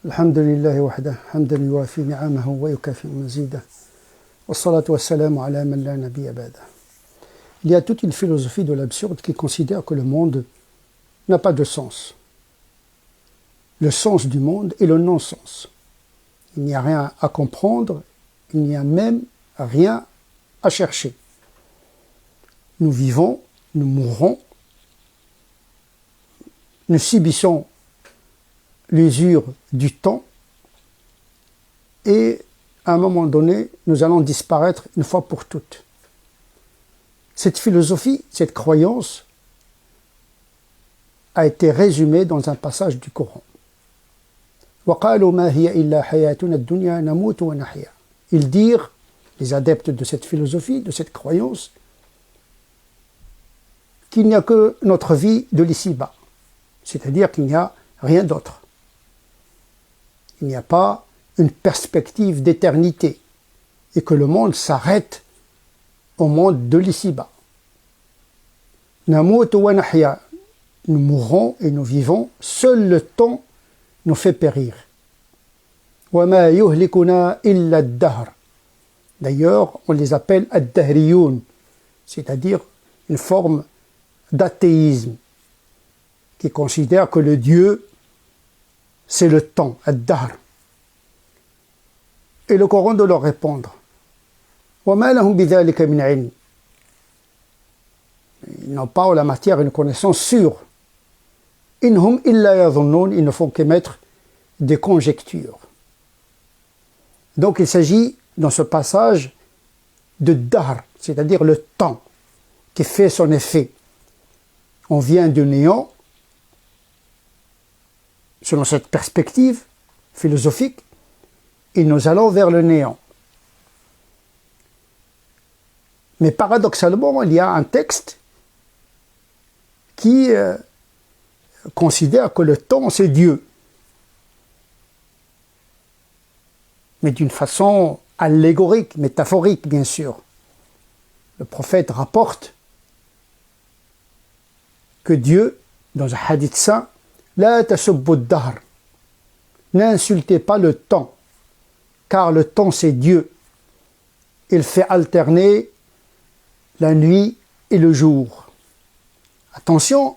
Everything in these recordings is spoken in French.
الحمد لله وحده حمدا يوافي نعمه ويكافئ مزيده والصلاة والسلام على من لا نبي بعده. Il y a toute une philosophie de l'absurde qui considère que le monde n'a pas de sens. Le sens du monde est le non-sens. Il n'y a rien à comprendre, il n'y a même rien à chercher. Nous vivons, nous mourrons, nous subissons l'usure du temps et à un moment donné, nous allons disparaître une fois pour toutes. Cette philosophie, cette croyance a été résumée dans un passage du Coran. Ils dirent, les adeptes de cette philosophie, de cette croyance, qu'il n'y a que notre vie de l'ici-bas, c'est-à-dire qu'il n'y a rien d'autre. Il n'y a pas une perspective d'éternité et que le monde s'arrête au monde de l'ici-bas. Namutu wa nahya, nous mourrons et nous vivons, seul le temps nous fait périr. Wa ma yuhlikuna illa ad-dahr. D'ailleurs, on les appelle ad-dahriyun, c'est-à-dire une forme d'athéisme qui considère que le Dieu, c'est le temps, ad-dahr. Et le Coran de leur répondre. وَمَا لَهُمْ بِذَلِكَ مِنْ عِلْمٍ. Ils n'ont pas en la matière une connaissance sûre. إِنْ هُمْ إِلَّا يَظُنُّونَ. Ils ne font qu'émettre des conjectures. Donc il s'agit dans ce passage de dahr, c'est-à-dire le temps qui fait son effet. On vient du néant, selon cette perspective philosophique, et nous allons vers le néant. Mais paradoxalement, il y a un texte qui considère que le temps, c'est Dieu. Mais d'une façon allégorique, métaphorique, bien sûr. Le prophète rapporte que Dieu, dans un hadith saint, La tasubbu ad-dahr. N'insultez pas le temps, car le temps c'est Dieu. Il fait alterner la nuit et le jour. Attention,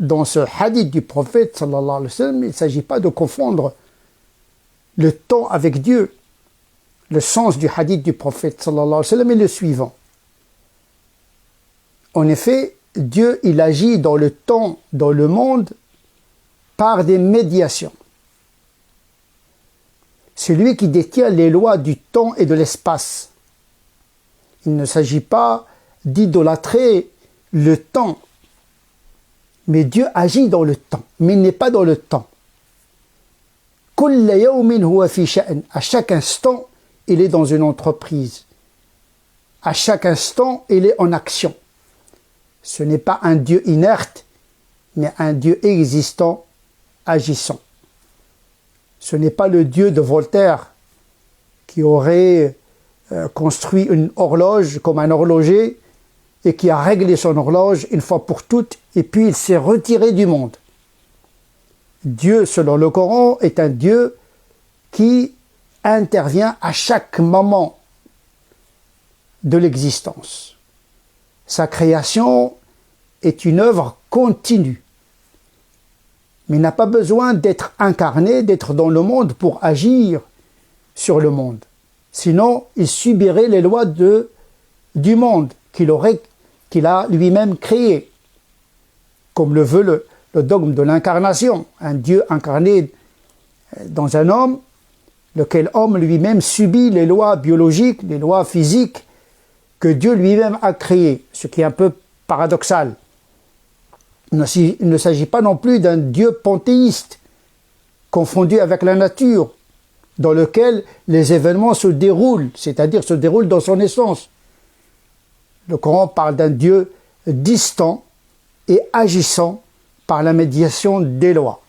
dans ce hadith du prophète, sallallahu alayhi wa sallam, il ne s'agit pas de confondre le temps avec Dieu. Le sens du hadith du prophète, sallallahu alayhi wa sallam, est le suivant. En effet, Dieu, il agit dans le temps, dans le monde, par des médiations. C'est lui qui détient les lois du temps et de l'espace. Il ne s'agit pas d'idolâtrer le temps, mais Dieu agit dans le temps, mais il n'est pas dans le temps. Kulla yawmin huwa fi sha'n. À chaque instant, il est dans une entreprise. À chaque instant, il est en action. Ce n'est pas un Dieu inerte, mais un Dieu existant, agissant. Ce n'est pas le Dieu de Voltaire qui aurait construit une horloge comme un horloger et qui a réglé son horloge une fois pour toutes et puis il s'est retiré du monde. Dieu, selon le Coran, est un Dieu qui intervient à chaque moment de l'existence. Sa création est une œuvre continue, mais n'a pas besoin d'être incarné, d'être dans le monde pour agir sur le monde. Sinon, il subirait les lois du monde qu'il a lui-même créé, comme le veut le dogme de l'incarnation, un Dieu incarné dans un homme, lequel homme lui-même subit les lois biologiques, les lois physiques que Dieu lui-même a créées, ce qui est un peu paradoxal. Il ne s'agit pas non plus d'un Dieu panthéiste, confondu avec la nature, dans lequel les événements se déroulent, c'est-à-dire se déroulent dans son essence. Le Coran parle d'un Dieu distant et agissant par la médiation des lois.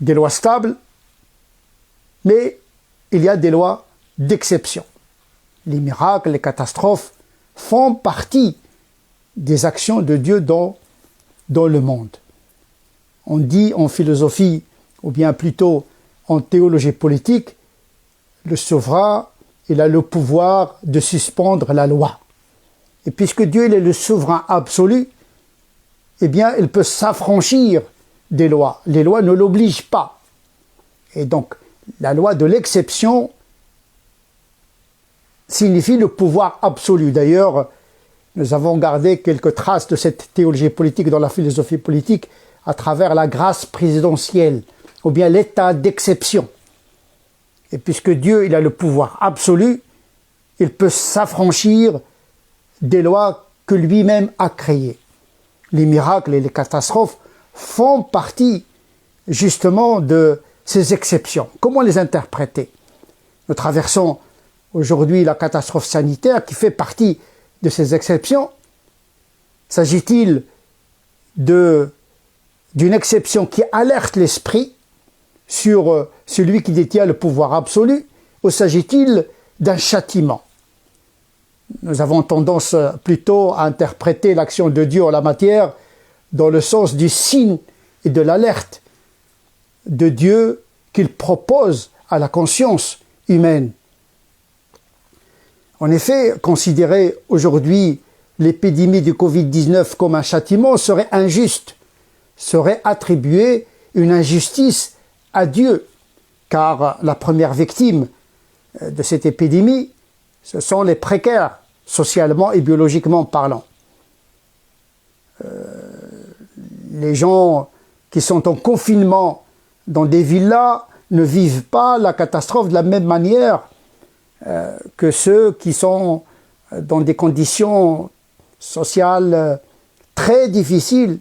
Des lois stables, mais il y a des lois d'exception. Les miracles, les catastrophes font partie des actions de Dieu dans le monde. On dit en philosophie ou bien plutôt en théologie politique, le souverain, il a le pouvoir de suspendre la loi. Et puisque Dieu il est le souverain absolu, eh bien, il peut s'affranchir des lois. Les lois ne l'obligent pas. Et donc, la loi de l'exception signifie le pouvoir absolu. D'ailleurs, nous avons gardé quelques traces de cette théologie politique dans la philosophie politique à travers la grâce présidentielle, ou bien l'état d'exception. Et puisque Dieu il a le pouvoir absolu, il peut s'affranchir des lois que lui-même a créées. Les miracles et les catastrophes font partie justement de ces exceptions. Comment les interpréter? Nous traversons aujourd'hui la catastrophe sanitaire qui fait partie de ces exceptions. S'agit-il d'une exception qui alerte l'esprit sur celui qui détient le pouvoir absolu, ou s'agit-il d'un châtiment? Nous avons tendance plutôt à interpréter l'action de Dieu en la matière dans le sens du signe et de l'alerte de Dieu qu'il propose à la conscience humaine. En effet, considérer aujourd'hui l'épidémie du Covid-19 comme un châtiment serait injuste, serait attribuer une injustice à Dieu, car la première victime de cette épidémie, ce sont les précaires, socialement et biologiquement parlant. Les gens qui sont en confinement dans des villas ne vivent pas la catastrophe de la même manière que ceux qui sont dans des conditions sociales très difficiles,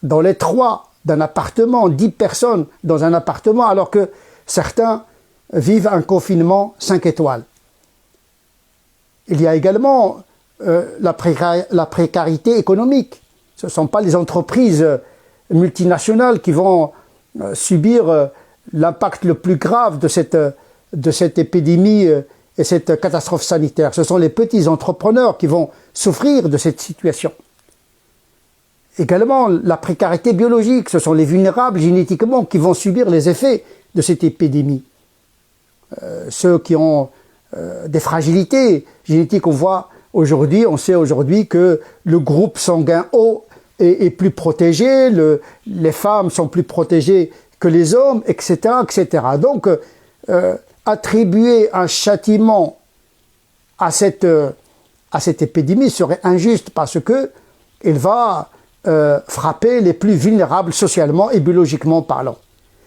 dans les toits d'un appartement, 10 personnes dans un appartement, alors que certains vivent un confinement 5 étoiles. Il y a également la précarité économique. Ce ne sont pas les entreprises multinationales qui vont subir l'impact le plus grave de cette épidémie et cette catastrophe sanitaire. Ce sont les petits entrepreneurs qui vont souffrir de cette situation. Également, la précarité biologique, ce sont les vulnérables génétiquement qui vont subir les effets de cette épidémie. Ceux qui ont des fragilités génétiques, on sait aujourd'hui que le groupe sanguin O est plus protégé, les femmes sont plus protégées que les hommes, etc., etc. Donc, attribuer un châtiment à cette épidémie serait injuste parce que il va frapper les plus vulnérables socialement et biologiquement parlant.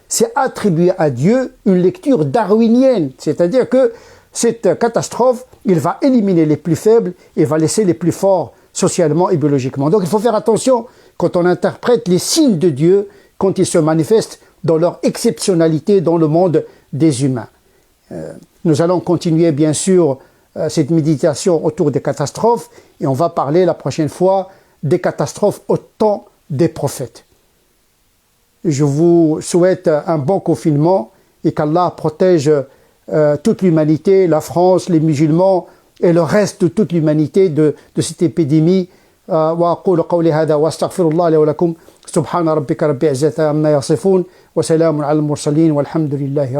C'est attribuer à Dieu une lecture darwinienne, c'est-à-dire que cette catastrophe, il va éliminer les plus faibles et va laisser les plus forts socialement et biologiquement. Donc il faut faire attention quand on interprète les signes de Dieu, quand ils se manifestent dans leur exceptionnalité dans le monde des humains. Nous allons continuer bien sûr cette méditation autour des catastrophes et on va parler la prochaine fois des catastrophes au temps des prophètes. Je vous souhaite un bon confinement et qu'Allah protège toute l'humanité, la France, les musulmans et le reste de toute l'humanité de cette épidémie. وأقول قولي هذا وأستغفر الله لي ولكم سبحان ربك رب العزة عما يصفون وسلام على المرسلين والحمد لله رب